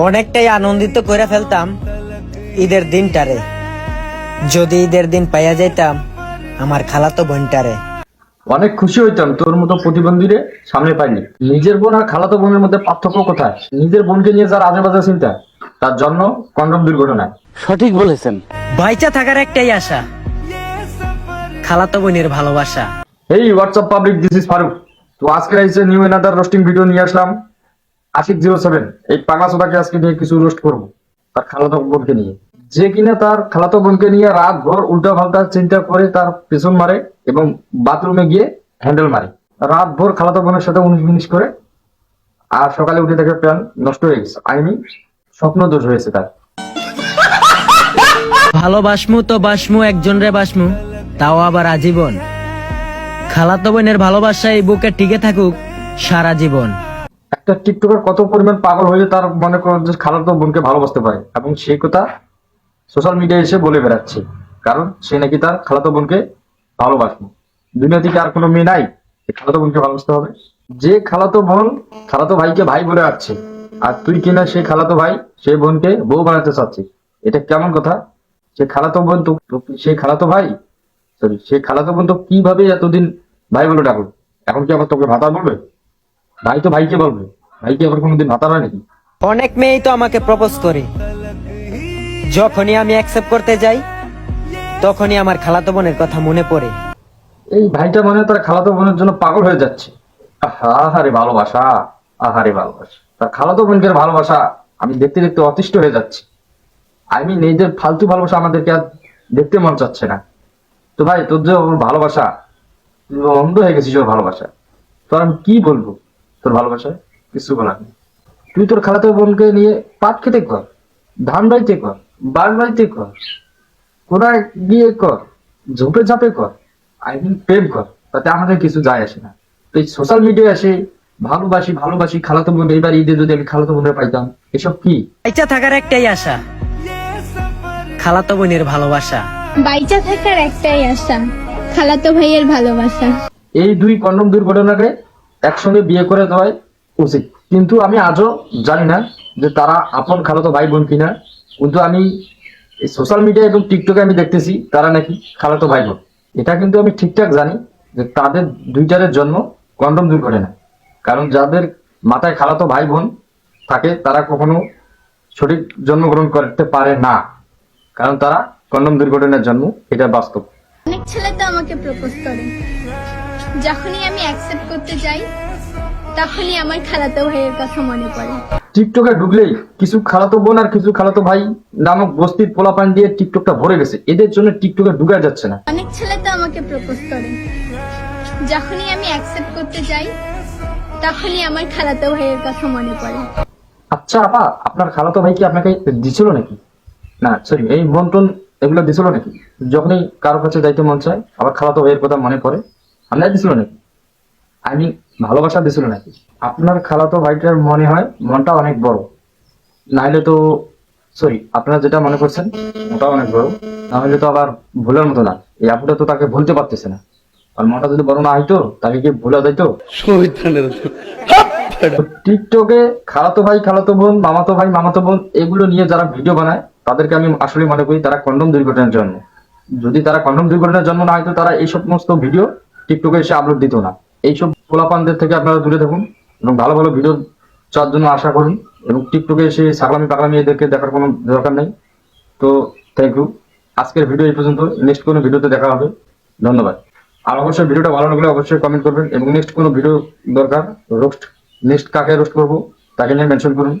অনেকটাই আনন্দিত করে ফেলতাম ঈদের দিনটারে, যদি ঈদের দিন পাইয়া যাইতাম আমার খালাতো বোনটারে। অনেক খুশি হইতাম তোর মতো প্রতিবন্ধীরে সামনে পাইনি। নিজের বোন আর খালাতো বোনের মধ্যে পার্থক্য কোথায়? নিজের বোনকে নিয়ে যার আজে বাজে চিন্তা, তার জন্য কন্ডম দুর্ঘটনা। সঠিক বলেছেন। বাইচা থাকার একটাই আশা, খালাতো বোনের ভালোবাসা। এই WhatsApp public, this is Faruk. তো আজকে আইসে নিউ এনাদার রোস্টিং ভিডিও নিয়ে আসলাম। আশিক 07 এই পাগলা সোদাকে আজকে নিয়ে কিছু রোস্ট করবো তার খালাতো বোনকে নিয়ে, যে কিনা তার খালাতো বোনকে নিয়ে রাত ভর উল্টা পাল্টা চিন্তা করে তার পেছন মারে এবং বাথরুমে গিয়ে হ্যান্ডেল মারে। রাত ভর খালাতো বোনের সাথে 19 করে, আর সকালে উঠে দেখে প্ল্যান নষ্ট হয়ে গেছে। স্বপ্ন দোষ হয়েছে তার। ভালোবাসমু তো বাসমু একজন রে বাসমু, তাও আবার আজীবন। খালাতো বোনের ভালোবাসা এই বুকে টিকে থাকুক সারা জীবন। একটা টিকটকার কত পরিমাণ পাগল হয়ে তার মনে করেন যে খালাতো বোনকে ভালোবাসতে পারে, এবং সেই কথা সোশ্যাল মিডিয়ায় এসে বলে বেড়াচ্ছে, কারণ সে নাকি তার খালাতো বোনকে ভালোবাসবে। দুনিয়া থেকে আর কোনো মেয়ে নাই যে খালাতো বোনকে ভালোবাসতে হবে। যে খালাতো বোন খালাতো ভাইকে ভাই বলে আসছে, আর তুই কিনা সেই খালাতো ভাই সেই বোনকে বউ বানাতে চাচ্ছিস, এটা কেমন কথা? সে খালাতো বোন তো সেই খালাতো ভাই, সরি, সেই খালাতো বোন তো কিভাবে এতদিন ভাই বলে ডাকলো, এখন কি আবার তোকে ভাতা বলবে? ভাই তো ভাইকে বলবে, ভাই কি আবার কোনোদিন ভাতা হয় নাকি? অনেক মেয়েই তো আমাকে প্রপোজ করে, যখনই আমি অ্যাকসেপ্ট করতে যাই তখনই আমার খালাতো বোনের কথা মনে পড়ে। এই ভাইটা মনে হয় তার খালাতো বোনের জন্য পাগল হয়ে যাচ্ছে। আহারে ভালোবাসা, আহারে ভালোবাসা, তার খালাতো বোনকে ভালোবাসা আমি দেখতে দেখতে অতিষ্ঠ হয়ে যাচ্ছি। নিজের ফালতু ভালোবাসা আমাদেরকে আর দেখতে মন চাচ্ছে না। তো ভাই, তোর যে ওর ভালোবাসা, তুই অন্ধ হয়ে গেছিস ওর ভালোবাসা। তোর আমি কি বলবো, তোর ভালোবাসায় কিছু বলার নেই। তুই তোর খালাতো বোনকে নিয়ে পাট খেতে কর, ধান বাড়িতে কর, বান বাড়িতে কর, কোনায় গিয়ে কর, ঝোপে ঝাপে কর, প্রেম কর, তাতে আমাদের কিছু যায় আসে না। তো এই সোশ্যাল মিডিয়ায় আসে ভালোবাসি ভালোবাসি খালাতো বোন, এইবার ঈদে যদি আমি খালাতো বোনের পাইতাম, এসব কি? বাইচা থাকার একটাই আশা, খালাতো বোনের ভালোবাসা। বাইচা থাকার একটাই আশা, খালাতো ভাইয়ের ভালোবাসা। এই দুই কন্ডম দুর্ঘটনাকে একসঙ্গে বিয়ে করে দেওয়াই উচিত, কিন্তু আমি আজও জানি না যে তারা আপন খালাতো ভাই বোন কিনা। কিন্তু আমি এই সোশ্যাল মিডিয়া এবং টিকটকে আমি দেখতেছি তারা নাকি খালাতো ভাই বোন। এটা কিন্তু আমি ঠিকঠাক জানি যে তাদের দুইটারের জন্ম কন্ডম দুর্ঘটনা, কারণ যাদের মাথায় খালাতো ভাই বোন থাকে তারা কখনো সঠিক জন্মগ্রহণ করতে পারে না, কারণ তারা কন্ডম দুর্ঘটনার জন্ম, এটা বাস্তব। অনেক ছেলে তো আমাকে প্রপোজ করে, যখনই আমি অ্যাকসেপ্ট করতে যাই তখনই আমার খালাতো ভাইয়ের কথা মনে পড়ে। টিকটকে ঢুকলেই কিছু খালাতো বোন আর কিছু খালাতো ভাই নামক বস্তির পোলাপান দিয়ে টিকটকটা ভরে গেছে, এদের জন্য টিকটকে ঢুকা যাচ্ছে না। অনেক ছেলে তো আমাকে প্রপোজ করে, যখনই আমি অ্যাকসেপ্ট করতে যাই তখনই আমার খালাতো ভাইয়ের কথা মনে পড়ে। আচ্ছা আপা, আপনার খালাতো ভাই কি আপনাকে দিছিল নাকি? না সরি, এই বন্টন এগুলো দিছিল নাকি? যখনই কারো কাছে যাইতে মন চায় আবার খালাতো ভাইয়ের কথা মনে পড়ে, আপনার দিছিল নাকি? ভালোবাসা দিছিল নাকি? আপনার খালাতো ভাইটার মনে হয় মনটা অনেক বড়, নাহলে তো, সরি, আপনারা যেটা মনে করছেন ওটাও অনেক বড়, নাহলে তো আবার ভুলার মতো না। এই আপুটা তো তাকে ভুলতে পারতেছে না, আর মনটা যদি বড় না হইতো তাকে কি ভুলা যাইতো? টিকটকে খালাতো ভাই খালাতো বোন, মামাতো ভাই মামাতো বোন এগুলো নিয়ে যারা ভিডিও বানায় তাদেরকে আমি আসলে মনে করি তারা কন্ডম দুর্ঘটনার জন্ম। যদি তারা কন্ডম দুর্ঘটনার জন্ম না হয়তো তারা এই সমস্ত ভিডিও টিকটকে এসে আপলোড দিত না। এইসব পোলাপানদের থেকে আপনারা দূরে থাকুন এবং ভালো ভালো ভিডিও চাওয়ার জন্য আশা করুন, এবং টিকটকে এসে সাগলামি পাগলামি এদেরকে দেখার কোনো দরকার নেই। তো থ্যাংক ইউ, আজকের ভিডিও এই পর্যন্ত। নেক্সট কোনো ভিডিওতে দেখা হবে, ধন্যবাদ। আর অবশ্যই ভিডিওটা ভালো লাগলে অবশ্যই কমেন্ট করবেন, এবং নেক্সট কোনো ভিডিও দরকার, রোস্ট, নেক্সট কাকে রোস্ট করবো তাকে নিয়ে মেনশন করুন।